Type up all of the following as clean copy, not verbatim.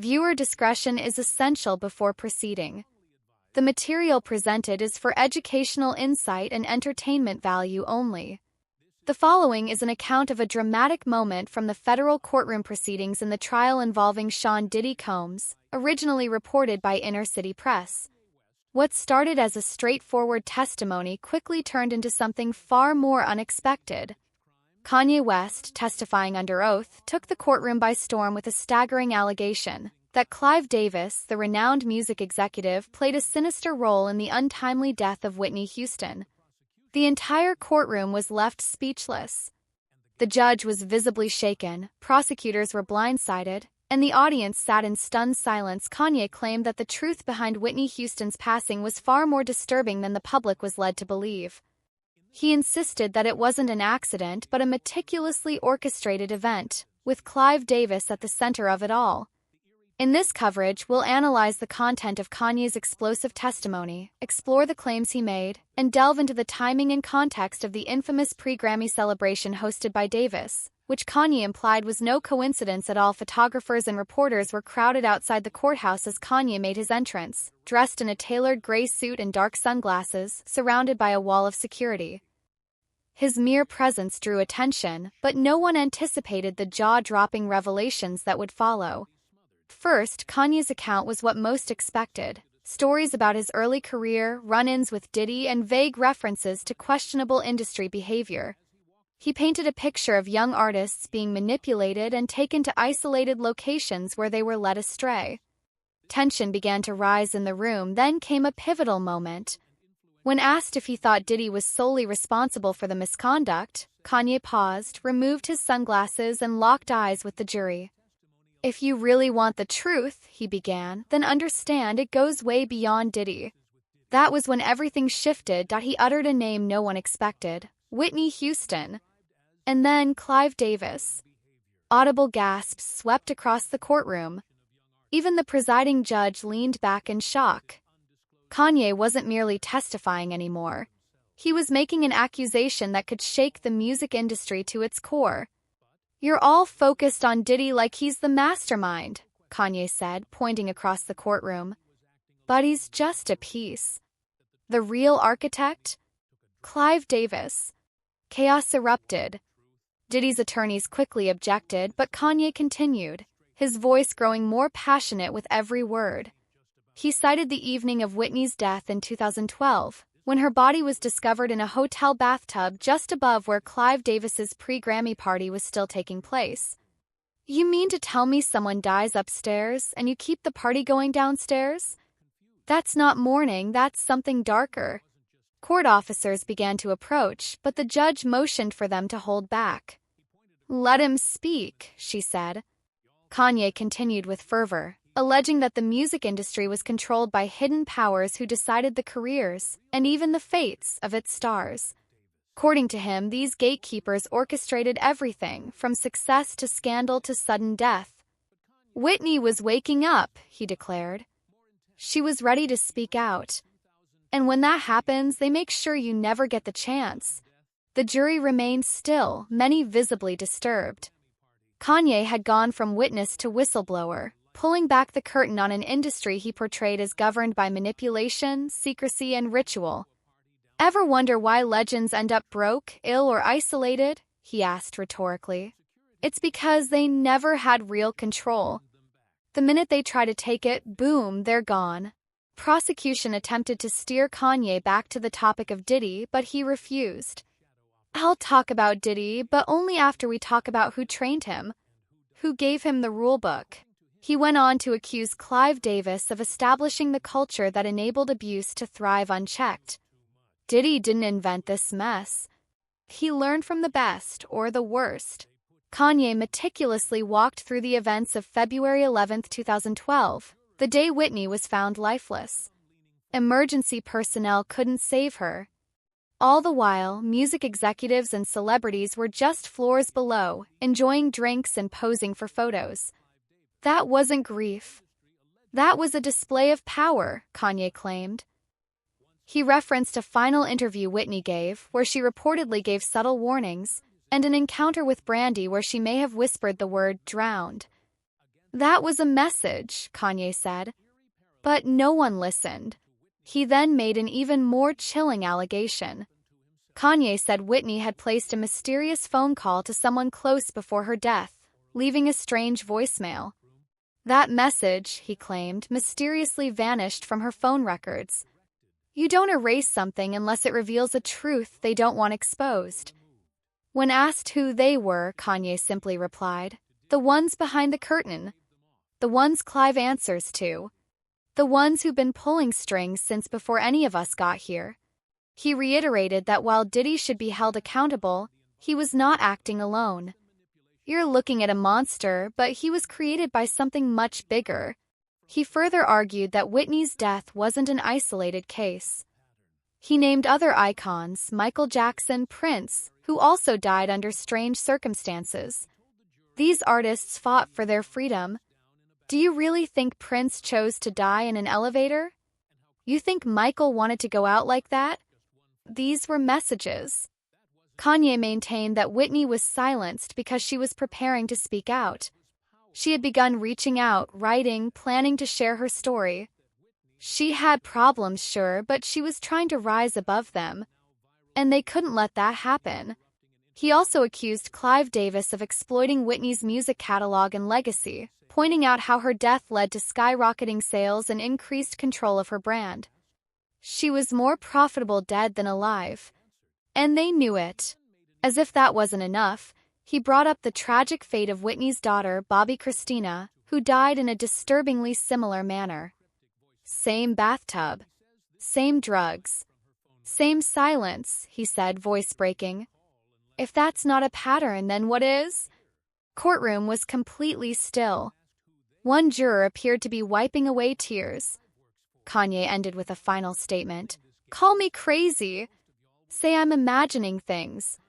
Viewer discretion is essential before proceeding. The material presented is for educational insight and entertainment value only. The following is an account of a dramatic moment from the federal courtroom proceedings in the trial involving Sean Diddy Combs, originally reported by Inner City Press. What started as a straightforward testimony quickly turned into something far more unexpected. Kanye West, testifying under oath, took the courtroom by storm with a staggering allegation that Clive Davis, the renowned music executive, played a sinister role in the untimely death of Whitney Houston. The entire courtroom was left speechless. The judge was visibly shaken, prosecutors were blindsided, and the audience sat in stunned silence. Kanye claimed that the truth behind Whitney Houston's passing was far more disturbing than the public was led to believe. He insisted that it wasn't an accident but a meticulously orchestrated event, with Clive Davis at the center of it all. In this coverage, we'll analyze the content of Kanye's explosive testimony, explore the claims he made, and delve into the timing and context of the infamous pre-Grammy celebration hosted by Davis, which Kanye implied was no coincidence at all. Photographers and reporters were crowded outside the courthouse as Kanye made his entrance, dressed in a tailored gray suit and dark sunglasses, surrounded by a wall of security. His mere presence drew attention, but no one anticipated the jaw-dropping revelations that would follow. First, Kanye's account was what most expected. Stories about his early career, run-ins with Diddy, and vague references to questionable industry behavior. He painted a picture of young artists being manipulated and taken to isolated locations where they were led astray. Tension began to rise in the room, then came a pivotal moment. When asked if he thought Diddy was solely responsible for the misconduct, Kanye paused, removed his sunglasses, and locked eyes with the jury. "If you really want the truth," he began, "then understand it goes way beyond Diddy." That was when everything shifted. He uttered a name no one expected: Whitney Houston. And then Clive Davis. Audible gasps swept across the courtroom. Even the presiding judge leaned back in shock. Kanye wasn't merely testifying anymore. He was making an accusation that could shake the music industry to its core. "You're all focused on Diddy like he's the mastermind," Kanye said, pointing across the courtroom. "But he's just a piece. The real architect? Clive Davis." Chaos erupted. Diddy's attorneys quickly objected, but Kanye continued, his voice growing more passionate with every word. He cited the evening of Whitney's death in 2012, when her body was discovered in a hotel bathtub just above where Clive Davis's pre-Grammy party was still taking place. "You mean to tell me someone dies upstairs and you keep the party going downstairs? That's not mourning, that's something darker." Court officers began to approach, but the judge motioned for them to hold back. "Let him speak," she said. Kanye continued with fervor, alleging that the music industry was controlled by hidden powers who decided the careers, and even the fates, of its stars. According to him, these gatekeepers orchestrated everything, from success to scandal to sudden death. "Whitney was waking up," he declared. "She was ready to speak out. And when that happens, they make sure you never get the chance." The jury remained still, many visibly disturbed. Kanye had gone from witness to whistleblower, pulling back the curtain on an industry he portrayed as governed by manipulation, secrecy, and ritual. "Ever wonder why legends end up broke, ill, or isolated?" he asked rhetorically. "It's because they never had real control. The minute they try to take it, boom, they're gone." Prosecution attempted to steer Kanye back to the topic of Diddy, but he refused. "I'll talk about Diddy, but only after we talk about who trained him, who gave him the rulebook." He went on to accuse Clive Davis of establishing the culture that enabled abuse to thrive unchecked. Diddy didn't invent this mess. He learned from the best, or the worst. Kanye meticulously walked through the events of February 11, 2012, the day Whitney was found lifeless. Emergency personnel couldn't save her. All the while, music executives and celebrities were just floors below, enjoying drinks and posing for photos. That wasn't grief. That was a display of power, Kanye claimed. He referenced a final interview Whitney gave, where she reportedly gave subtle warnings, and an encounter with Brandy where she may have whispered the word drowned. "That was a message," Kanye said. But no one listened. He then made an even more chilling allegation. Kanye said Whitney had placed a mysterious phone call to someone close before her death, leaving a strange voicemail. That message, he claimed, mysteriously vanished from her phone records. You don't erase something unless it reveals a truth they don't want exposed. When asked who they were, Kanye simply replied, "The ones behind the curtain. The ones Clive answers to. The ones who've been pulling strings since before any of us got here." He reiterated that while Diddy should be held accountable, he was not acting alone. "You're looking at a monster, but he was created by something much bigger." He further argued that Whitney's death wasn't an isolated case. He named other icons, Michael Jackson, Prince, who also died under strange circumstances. These artists fought for their freedom. Do you really think Prince chose to die in an elevator? You think Michael wanted to go out like that? These were messages. Kanye maintained that Whitney was silenced because she was preparing to speak out. She had begun reaching out, writing, planning to share her story. She had problems, sure, but she was trying to rise above them. And they couldn't let that happen. He also accused Clive Davis of exploiting Whitney's music catalog and legacy, pointing out how her death led to skyrocketing sales and increased control of her brand. She was more profitable dead than alive. And they knew it. As if that wasn't enough, he brought up the tragic fate of Whitney's daughter, Bobby Christina, who died in a disturbingly similar manner. Same bathtub. Same drugs. Same silence, he said, voice breaking. If that's not a pattern, then what is? Courtroom was completely still. One juror appeared to be wiping away tears. Kanye ended with a final statement. "Call me crazy. Say I'm imagining things.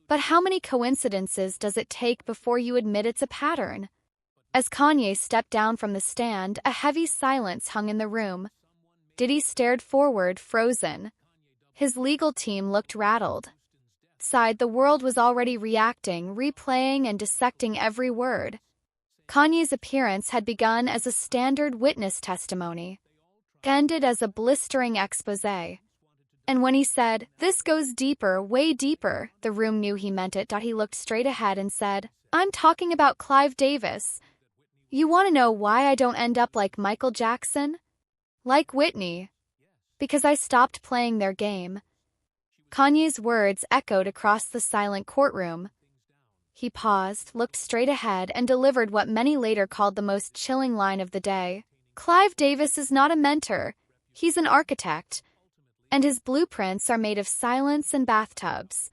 But how many coincidences does it take before you admit it's a pattern?" As Kanye stepped down from the stand, a heavy silence hung in the room. Diddy stared forward, frozen. His legal team looked rattled. Outside, the world was already reacting, replaying and dissecting every word. Kanye's appearance had begun as a standard witness testimony, ended as a blistering exposé. And when he said, "This goes deeper, way deeper," the room knew he meant it. He looked straight ahead and said, "I'm talking about Clive Davis. You want to know why I don't end up like Michael Jackson? Like Whitney? Because I stopped playing their game." Kanye's words echoed across the silent courtroom. He paused, looked straight ahead, and delivered what many later called the most chilling line of the day. "Clive Davis is not a mentor. He's an architect. And his blueprints are made of silence and bathtubs."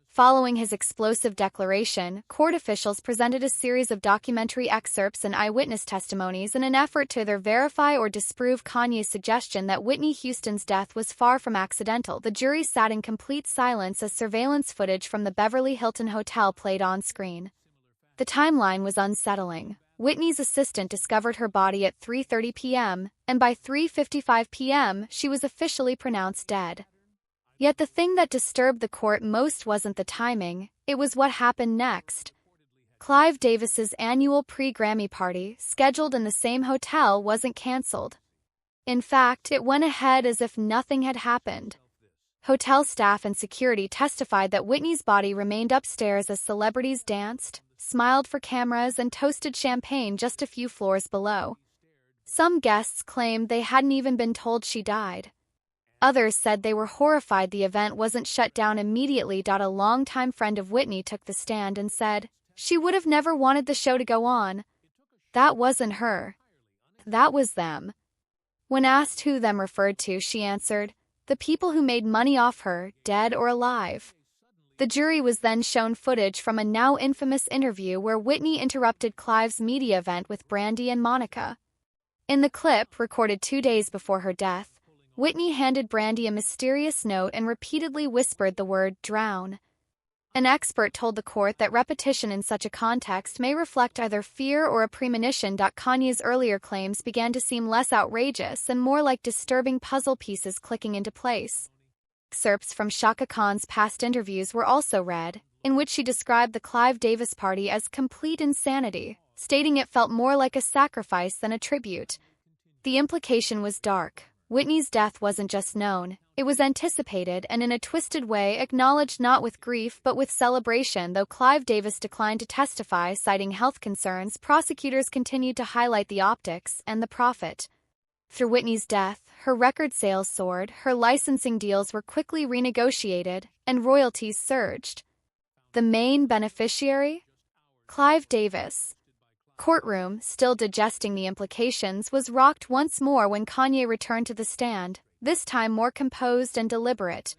Following his explosive declaration, court officials presented a series of documentary excerpts and eyewitness testimonies in an effort to either verify or disprove Kanye's suggestion that Whitney Houston's death was far from accidental. The jury sat in complete silence as surveillance footage from the Beverly Hilton Hotel played on screen. The timeline was unsettling. Whitney's assistant discovered her body at 3:30 p.m., and by 3:55 p.m., she was officially pronounced dead. Yet the thing that disturbed the court most wasn't the timing, it was what happened next. Clive Davis's annual pre-Grammy party, scheduled in the same hotel, wasn't canceled. In fact, it went ahead as if nothing had happened. Hotel staff and security testified that Whitney's body remained upstairs as celebrities danced, smiled for cameras, and toasted champagne just a few floors below. Some guests claimed they hadn't even been told she died. Others said they were horrified the event wasn't shut down immediately. A longtime friend of Whitney took the stand and said, "She would have never wanted the show to go on. That wasn't her. That was them." When asked who them referred to, she answered, "The people who made money off her, dead or alive." The jury was then shown footage from a now infamous interview where Whitney interrupted Clive's media event with Brandy and Monica. In the clip, recorded 2 days before her death, Whitney handed Brandy a mysterious note and repeatedly whispered the word "drown." An expert told the court that repetition in such a context may reflect either fear or a premonition. Kanye's earlier claims began to seem less outrageous and more like disturbing puzzle pieces clicking into place. Excerpts from Chaka Khan's past interviews were also read, in which she described the Clive Davis party as complete insanity, stating it felt more like a sacrifice than a tribute. The implication was dark. Whitney's death wasn't just known, it was anticipated and in a twisted way acknowledged not with grief but with celebration. Though Clive Davis declined to testify, citing health concerns, prosecutors continued to highlight the optics and the profit. Through Whitney's death, her record sales soared, her licensing deals were quickly renegotiated, and royalties surged. The main beneficiary? Clive Davis. Courtroom, still digesting the implications, was rocked once more when Kanye returned to the stand, this time more composed and deliberate.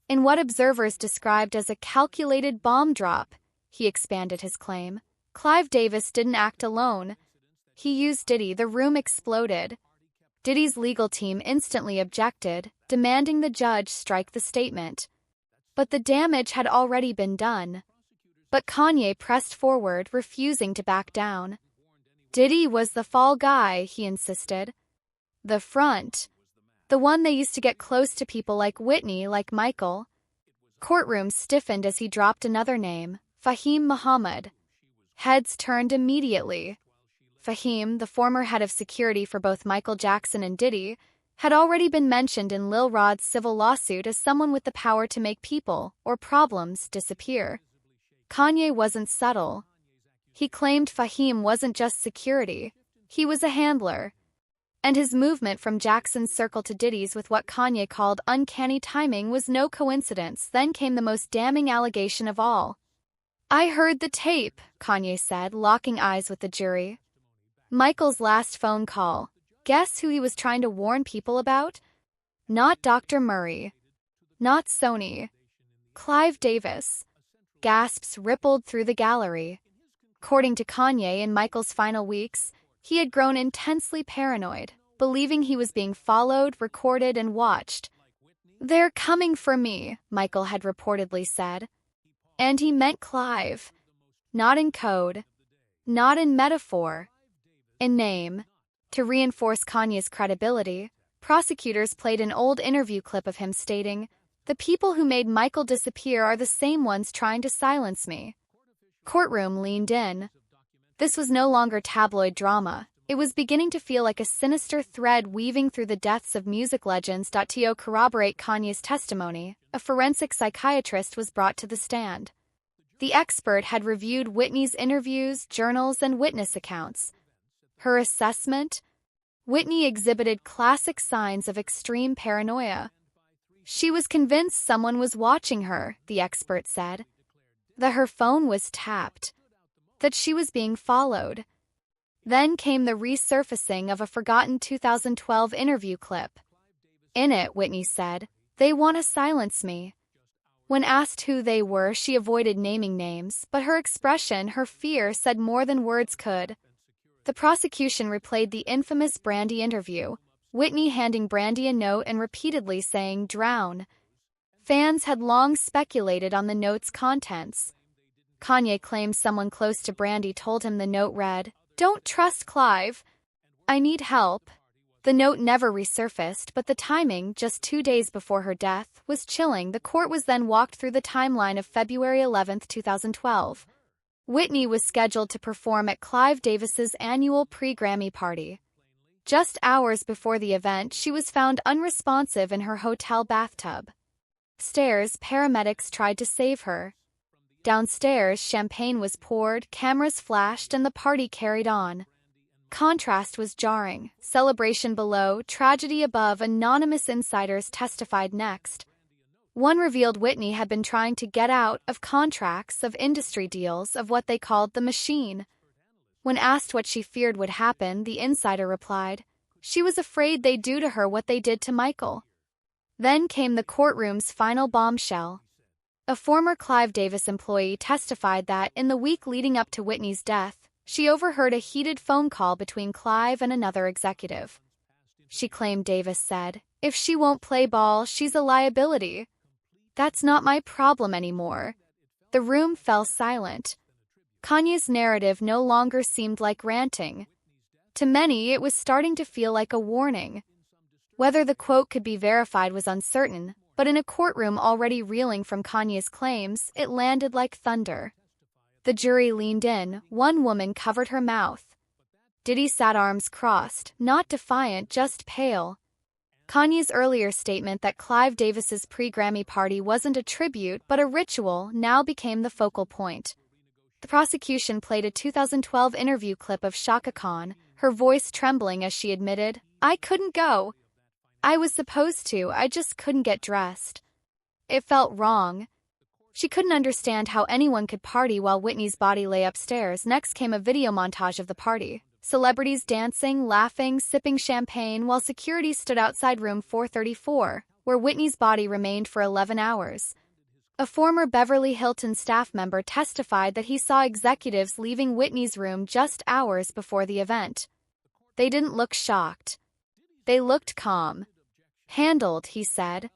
In what observers described as a calculated bomb drop, he expanded his claim. Clive Davis didn't act alone. He used Diddy. The room exploded. Diddy's legal team instantly objected, demanding the judge strike the statement. But the damage had already been done. But Kanye pressed forward, refusing to back down. Diddy was the fall guy, he insisted. The front. The one they used to get close to people like Whitney, like Michael. Courtroom stiffened as he dropped another name, Fahim Muhammad. Heads turned immediately. Fahim, the former head of security for both Michael Jackson and Diddy, had already been mentioned in Lil Rod's civil lawsuit as someone with the power to make people, or problems, disappear. Kanye wasn't subtle. He claimed Fahim wasn't just security, he was a handler. And his movement from Jackson's circle to Diddy's with what Kanye called uncanny timing was no coincidence. Then came the most damning allegation of all. "I heard the tape," Kanye said, locking eyes with the jury. Michael's last phone call. Guess who he was trying to warn people about? Not Dr. Murray. Not Sony. Clive Davis. Gasps rippled through the gallery. According to Kanye, in Michael's final weeks, he had grown intensely paranoid, believing he was being followed, recorded, and watched. "They're coming for me," Michael had reportedly said. And he meant Clive. Not in code. Not in metaphor. In name. To reinforce Kanye's credibility, prosecutors played an old interview clip of him stating, "The people who made Michael disappear are the same ones trying to silence me." Courtroom leaned in. This was no longer tabloid drama. It was beginning to feel like a sinister thread weaving through the deaths of music legends. To corroborate Kanye's testimony, a forensic psychiatrist was brought to the stand. The expert had reviewed Whitney's interviews, journals, and witness accounts. Her assessment? Whitney exhibited classic signs of extreme paranoia. She was convinced someone was watching her, the expert said. That her phone was tapped. That she was being followed. Then came the resurfacing of a forgotten 2012 interview clip. In it, Whitney said, "They want to silence me." When asked who they were, she avoided naming names, but her expression, her fear, said more than words could. The prosecution replayed the infamous Brandy interview, Whitney handing Brandy a note and repeatedly saying, "Drown." Fans had long speculated on the note's contents. Kanye claimed someone close to Brandy told him the note read, "Don't trust Clive. I need help." The note never resurfaced, but the timing, just 2 days before her death, was chilling. The court was then walked through the timeline of February 11, 2012. Whitney was scheduled to perform at Clive Davis's annual pre-Grammy party. Just hours before the event, she was found unresponsive in her hotel bathtub. Upstairs, paramedics tried to save her. Downstairs, champagne was poured, cameras flashed, and the party carried on. Contrast was jarring. Celebration below, tragedy above. Anonymous insiders testified next. One revealed Whitney had been trying to get out of contracts, of industry deals, of what they called the machine. When asked what she feared would happen, the insider replied, she was afraid they'd do to her what they did to Michael. Then came the courtroom's final bombshell. A former Clive Davis employee testified that, in the week leading up to Whitney's death, she overheard a heated phone call between Clive and another executive. She claimed Davis said, "If she won't play ball, she's a liability. That's not my problem anymore." The room fell silent. Kanye's narrative no longer seemed like ranting. To many, it was starting to feel like a warning. Whether the quote could be verified was uncertain, but in a courtroom already reeling from Kanye's claims, it landed like thunder. The jury leaned in, one woman covered her mouth. Diddy sat arms crossed, not defiant, just pale. Kanye's earlier statement that Clive Davis's pre-Grammy party wasn't a tribute but a ritual now became the focal point. The prosecution played a 2012 interview clip of Chaka Khan, her voice trembling as she admitted, "I couldn't go. I was supposed to, I just couldn't get dressed. It felt wrong." She couldn't understand how anyone could party while Whitney's body lay upstairs. Next came a video montage of the party. Celebrities dancing, laughing, sipping champagne while security stood outside room 434, where Whitney's body remained for 11 hours. A former Beverly Hilton staff member testified that he saw executives leaving Whitney's room just hours before the event. They didn't look shocked. They looked calm. "Handled," he said.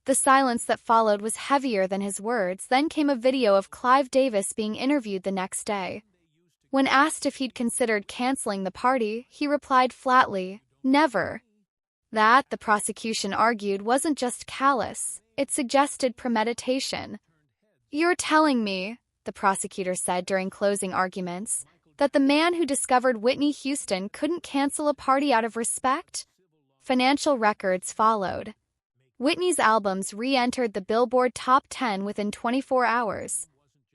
The silence that followed was heavier than his words. Then came a video of Clive Davis being interviewed the next day. When asked if he'd considered canceling the party, he replied flatly, "Never." That, the prosecution argued, wasn't just callous, it suggested premeditation. "You're telling me," the prosecutor said during closing arguments, "that the man who discovered Whitney Houston couldn't cancel a party out of respect?" Financial records followed. Whitney's albums re-entered the Billboard Top 10 within 24 hours.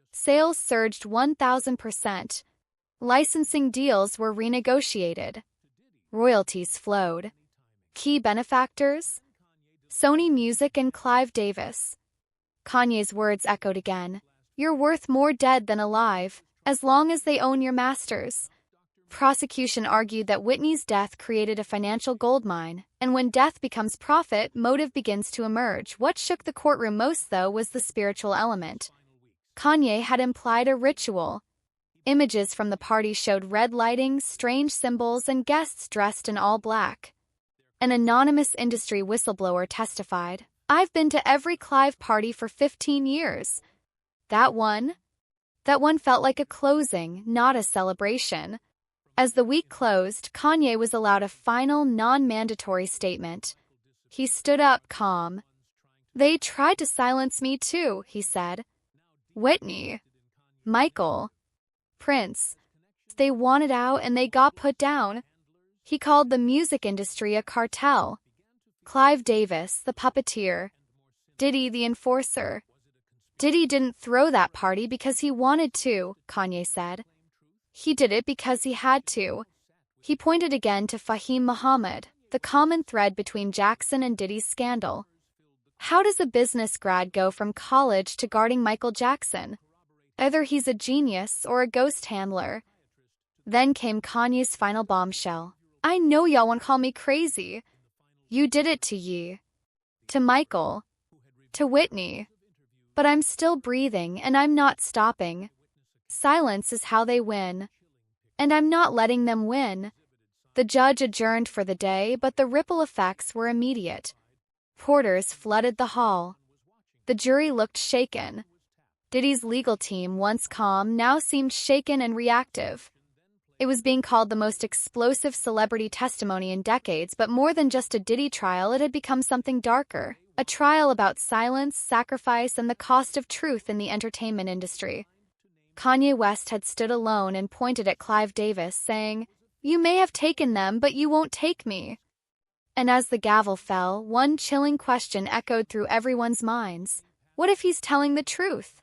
Sales surged 1,000%. Licensing deals were renegotiated. Royalties flowed. Key benefactors? Sony Music and Clive Davis. Kanye's words echoed again. "You're worth more dead than alive, as long as they own your masters." Prosecution argued that Whitney's death created a financial goldmine, and when death becomes profit, motive begins to emerge. What shook the courtroom most, though, was the spiritual element. Kanye had implied a ritual. Images from the party showed red lighting, strange symbols, and guests dressed in all black. An anonymous industry whistleblower testified, "I've been to every Clive party for 15 years. That one felt like a closing, not a celebration." As the week closed, Kanye was allowed a final, non-mandatory statement. He stood up calm. "They tried to silence me too," he said. "Whitney, Michael, Prince. They wanted out and they got put down." He called the music industry a cartel. Clive Davis, the puppeteer. Diddy, the enforcer. "Diddy didn't throw that party because he wanted to," Kanye said. "He did it because he had to." He pointed again to Fahim Muhammad, the common thread between Jackson and Diddy's scandal. How does a business grad go from college to guarding Michael Jackson? Either he's a genius or a ghost handler. Then came Kanye's final bombshell. "I know y'all want to call me crazy. You did it to Ye, to Michael, to Whitney. But I'm still breathing and I'm not stopping. Silence is how they win. And I'm not letting them win." The judge adjourned for the day, but the ripple effects were immediate. Porters flooded the hall. The jury looked shaken. Diddy's legal team, once calm, now seemed shaken and reactive. It was being called the most explosive celebrity testimony in decades, but more than just a Diddy trial, it had become something darker. A trial about silence, sacrifice, and the cost of truth in the entertainment industry. Kanye West had stood alone and pointed at Clive Davis, saying, "You may have taken them, but you won't take me." And as the gavel fell, one chilling question echoed through everyone's minds. What if he's telling the truth?